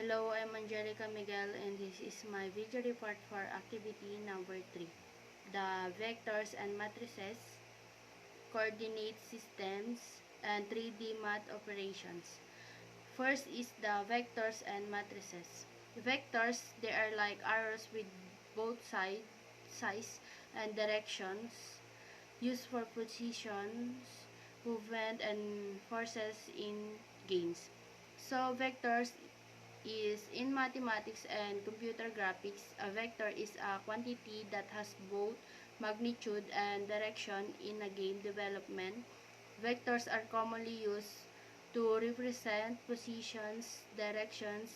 Hello, I'm Angelica Miguel and this is my video report for activity number 3. The vectors and matrices, coordinate systems, and 3D math operations. First is the vectors and matrices. Vectors, they are like arrows with both size and directions used for positions, movement, and forces in games. So vectors is in mathematics and computer graphics, a vector is a quantity that has both magnitude and direction in a game development. Vectors are commonly used to represent positions, directions,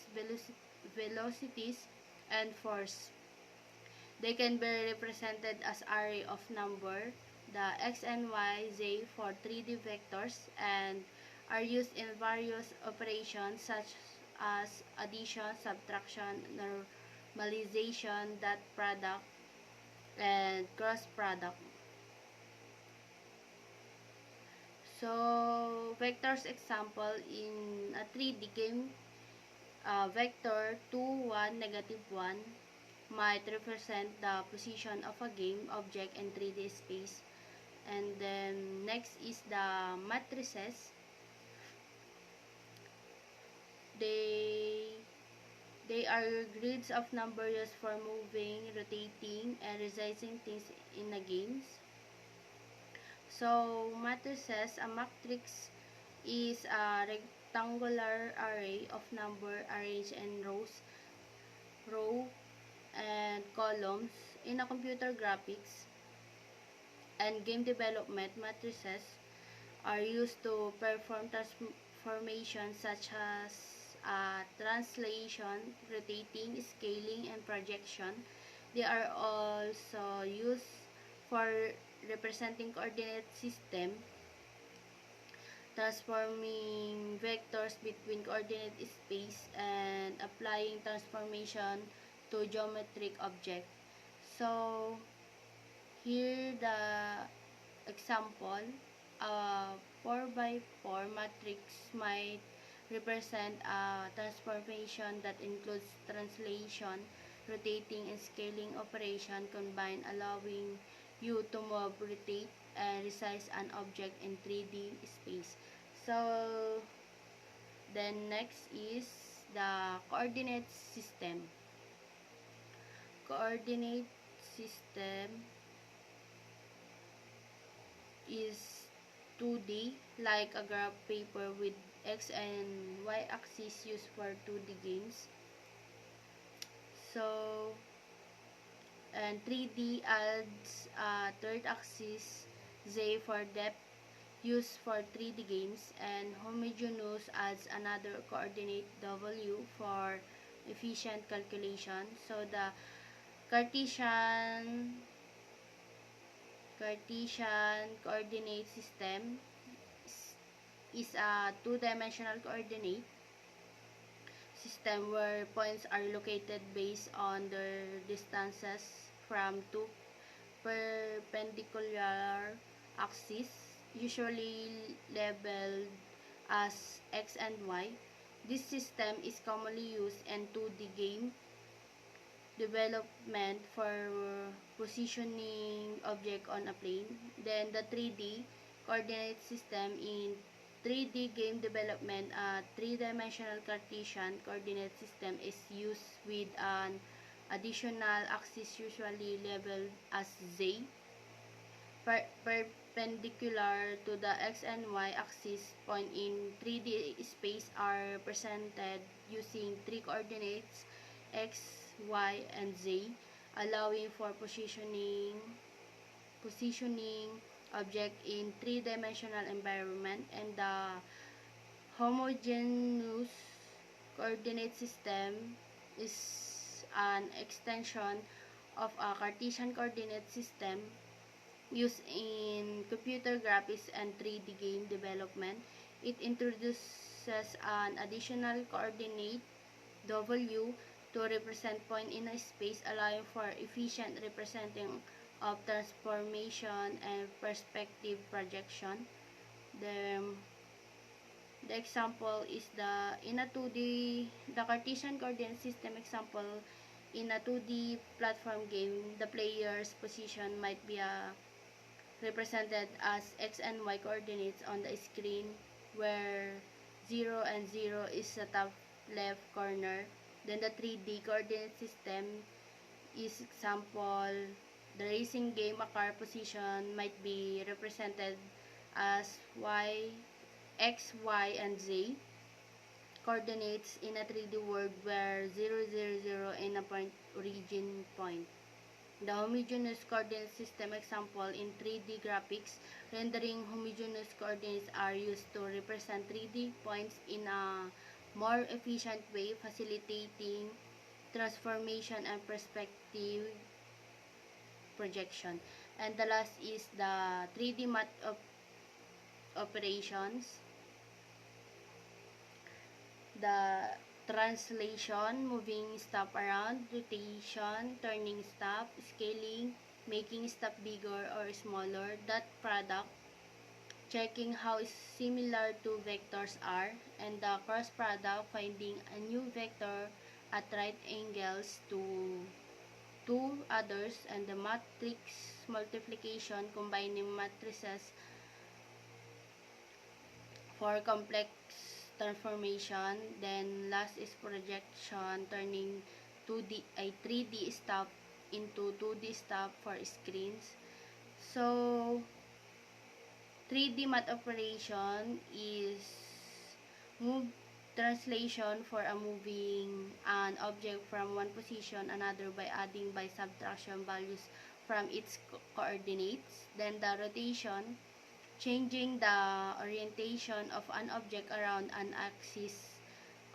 velocities, and force. They can be represented as array of number, the x and y, z for 3D vectors, and are used in various operations such as addition, subtraction, normalization, dot product, and cross product. So, vectors example in a 3D game, vector 2, 1, negative 1 might represent the position of a game object in 3D space. And then next is the matrices. They they are grids of numbers used for moving, rotating, and resizing things in a games. So matrices, a matrix is a rectangular array of number arranged in row and columns. In a computer graphics and game development, matrices are used to perform transformations such as translation, rotating, scaling, and projection. They are also used for representing coordinate system, transforming vectors between coordinate space, and applying transformation to geometric object. So, here the example, a 4 by 4 matrix might represent a transformation that includes translation, rotating, and scaling operation combined, allowing you to move, rotate, and resize an object in 3D space. So, then next is the coordinate system. Coordinate system is 2D, like a graph paper with X and Y axis used for 2D games. So, and 3D adds a third axis, Z for depth, used for 3D games, and homogeneous adds another coordinate, W, for efficient calculation. So, the Cartesian coordinate system is a two-dimensional coordinate system where points are located based on their distances from two perpendicular axes, usually labeled as x and y. This system is commonly used in 2D game development for positioning object on a plane. Then the 3D coordinate system in 3D game development, a three-dimensional Cartesian coordinate system is used with an additional axis usually labeled as Z, perpendicular to the x and y axis. Point in 3D space are presented using three coordinates x, y, and z, allowing for positioning object in three-dimensional environment. And the homogeneous coordinate system is an extension of a Cartesian coordinate system used in computer graphics and 3D game development. It introduces an additional coordinate, W, to represent point in a space, allowing for efficient representing of transformation and perspective projection. The The example is in a 2D, the Cartesian coordinate system example. In a 2D platform game, the player's position might be represented as x and y coordinates on the screen, where 0 and 0 is the top left corner. Then the 3D coordinate system is example, the racing game, a car position might be represented as y, x, y, and z coordinates in a 3D world where 0, 0, 0 in a point origin point. The homogeneous coordinate system example in 3D graphics, rendering homogeneous coordinates are used to represent 3D points in a more efficient way, facilitating transformation and perspective projection. And the last is the 3D math operations. The translation, moving stuff around, rotation, turning stuff, scaling, making stuff bigger or smaller, dot product, checking how similar two vectors are, and the cross product, finding a new vector at right angles to two others, and the matrix multiplication, combining matrices for complex transformation. Then last is projection, turning 3D stuff into 2D stuff for screens. So 3D math operation is move translation for a moving an object from one position another by adding by subtraction values from its coordinates. Then the rotation, changing the orientation of an object around an axis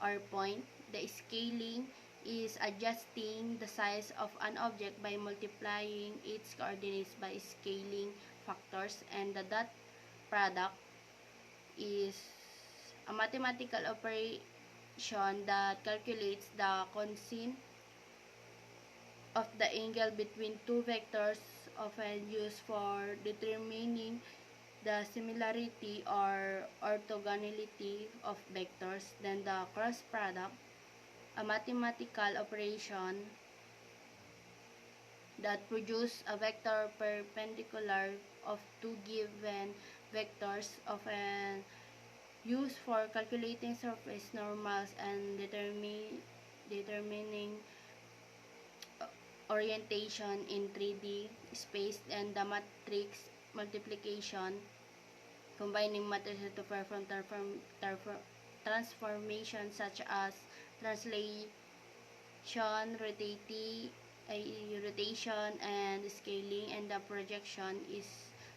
or point. The scaling is adjusting the size of an object by multiplying its coordinates by scaling factors. And the dot product is a mathematical operation that calculates the cosine of the angle between two vectors, often used for determining the similarity or orthogonality of vectors. Then the cross product, a mathematical operation that produces a vector perpendicular of two given vectors, often used for calculating surface normals and determining orientation in 3D space. And the matrix multiplication, combining matrices to perform transformations such as translation, rotation, and scaling. And the projection is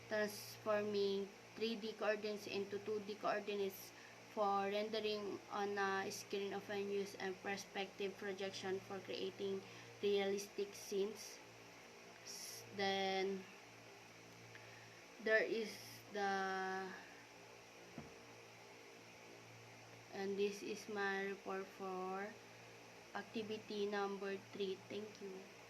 transforming 3D coordinates into 2D coordinates for rendering on a screen, often used and perspective projection for creating realistic scenes. Then there is and this is my report for activity number 3. Thank you.